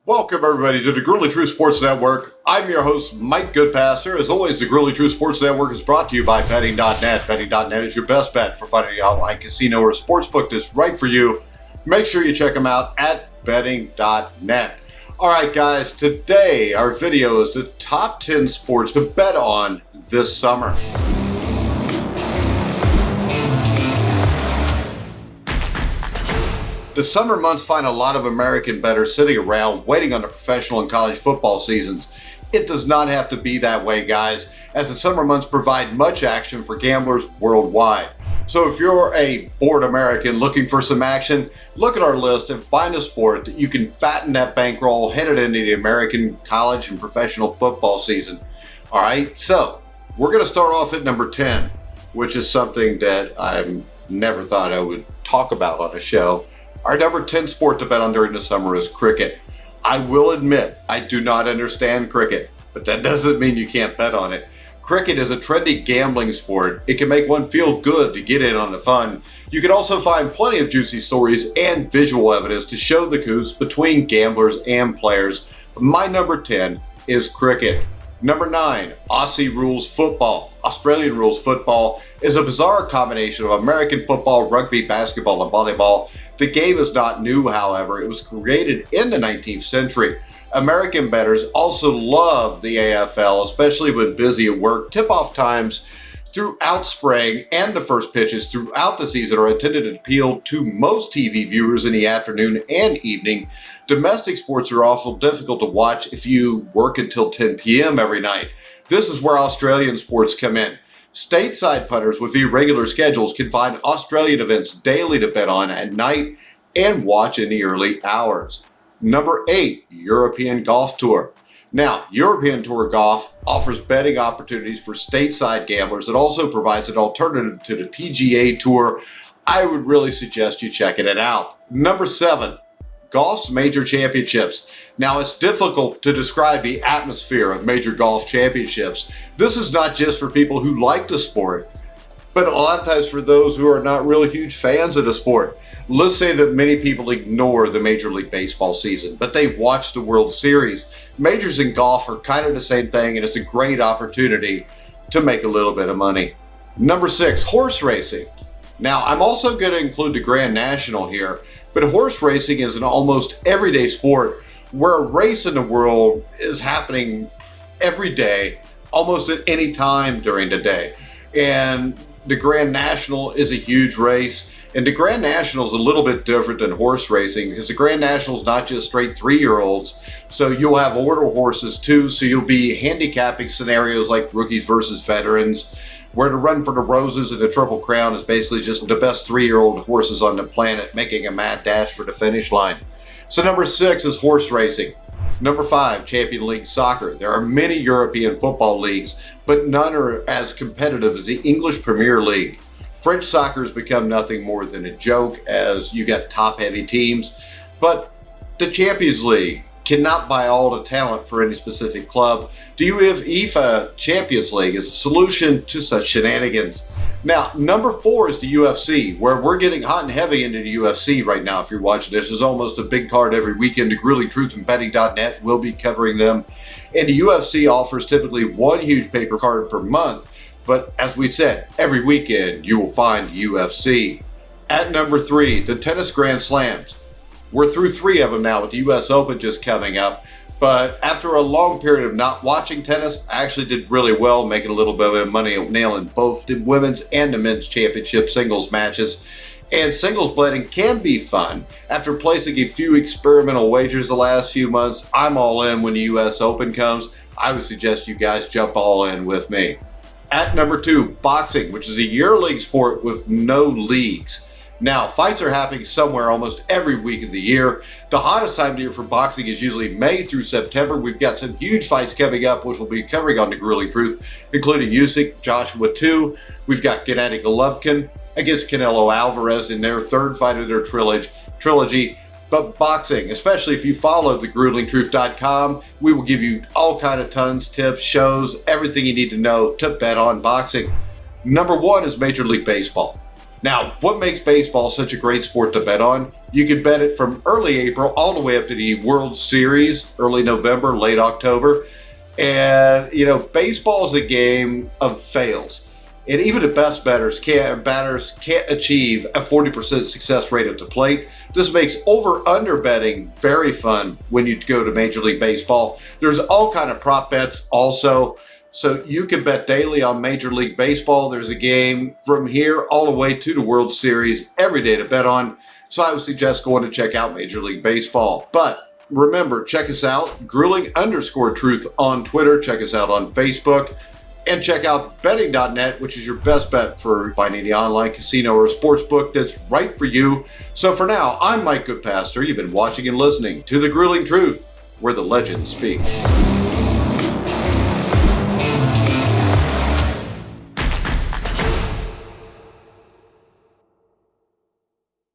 Welcome, everybody, to the Grueling True Sports Network. I'm your host, Mike Goodpasser. As always, the Grueling True Sports Network is brought to you by Betting.net. Betting.net is your best bet for finding an online casino or sportsbook that's right for you. Make sure you check them out at Betting.net. All right, guys, today our video is the top 10 sports to bet on this summer. The summer months find a lot of American bettors sitting around waiting on the professional and college football seasons. It does not have to be that way, guys, as the summer months provide much action for gamblers worldwide. So if you're a bored American looking for some action, look at our list and find a sport that you can fatten that bankroll headed into the American college and professional football season. All right, so we're going to start off at number 10, which is something that I never thought I would talk about on a show. Our number 10 sport to bet on during the summer is cricket. I will admit, I do not understand cricket, but that doesn't mean you can't bet on it. Cricket is a trendy gambling sport. It can make one feel good to get in on the fun. You can also find plenty of juicy stories and visual evidence to show the coups between gamblers and players. My number 10 is cricket. Number 9, Aussie rules football. Australian rules football is a bizarre combination of American football, rugby, basketball, and volleyball. The game is not new, however. It was created in the 19th century. American bettors also love the AFL, especially when busy at work. Tip-off times throughout spring and the first pitches throughout the season are intended to appeal to most TV viewers in the afternoon and evening. Domestic sports are awful difficult to watch if you work until 10 p.m. every night. This is where Australian sports come in. Stateside punters with irregular schedules can find Australian events daily to bet on at night and watch in the early hours. Number 8, European Golf Tour. Now, European Tour Golf offers betting opportunities for stateside gamblers. It also provides an alternative to the PGA Tour. I would really suggest you checking it out. Number 7, golf's major championships. Now, it's difficult to describe the atmosphere of major golf championships. This is not just for people who like the sport, but a lot of times for those who are not really huge fans of the sport. Let's say that many people ignore the Major League Baseball season, but they watch the World Series. Majors in golf are kind of the same thing, and it's a great opportunity to make a little bit of money. Number 6, horse racing. Now, I'm also going to include the Grand National here, but horse racing is an almost everyday sport where a race in the world is happening every day, almost at any time during the day. And the Grand National is a huge race. And the Grand National is a little bit different than horse racing because the Grand National is not just straight 3-year-olds. So you'll have older horses too. So you'll be handicapping scenarios like rookies versus veterans, where the Run for the Roses and the Triple Crown is basically just the best 3-year-old horses on the planet making a mad dash for the finish line. So number 6 is horse racing. Number 5, Champions League soccer. There are many European football leagues, but none are as competitive as the English Premier League. French soccer has become nothing more than a joke as you got top-heavy teams, but the Champions League cannot buy all the talent for any specific club. The UEFA Champions League is a solution to such shenanigans. Now, number 4 is the UFC, where we're getting hot and heavy into the UFC right now. If you're watching this, there's almost a big card every weekend. The Grueling Truth and Betting.net will be covering them. And the UFC offers typically one huge paper card per month. But as we said, every weekend you will find UFC. At number 3, the tennis Grand Slams. We're through 3 of them now with the US Open just coming up. But after a long period of not watching tennis, I actually did really well, making a little bit of money nailing both the women's and the men's championship singles matches. And singles betting can be fun. After placing a few experimental wagers the last few months, I'm all in when the US Open comes. I would suggest you guys jump all in with me. At number 2, boxing, which is a year-league sport with no leagues. Now, fights are happening somewhere almost every week of the year. The hottest time of year for boxing is usually May through September. We've got some huge fights coming up, which we'll be covering on the Grueling Truth, including Usyk, Joshua 2. We've got Gennady Golovkin against Canelo Alvarez in their 3rd fight of their trilogy. But boxing, especially if you follow thegruelingtruth.com, we will give you all kind of tons, tips, shows, everything you need to know to bet on boxing. Number 1 is Major League Baseball. Now, what makes baseball such a great sport to bet on? You can bet it from early April all the way up to the World Series, early November, late October. And, baseball is a game of fails. And even the best batters can't achieve a 40% success rate at the plate. This makes over-under betting very fun when you go to Major League Baseball. There's all kind of prop bets also. So you can bet daily on Major League Baseball. There's a game from here all the way to the World Series every day to bet on. So I would suggest going to check out Major League Baseball. But remember, check us out, grueling_truth on Twitter. Check us out on Facebook. And check out betting.net, which is your best bet for finding the online casino or sports book that's right for you. So for now, I'm Mike Goodpaster. You've been watching and listening to The Grueling Truth, where the legends speak.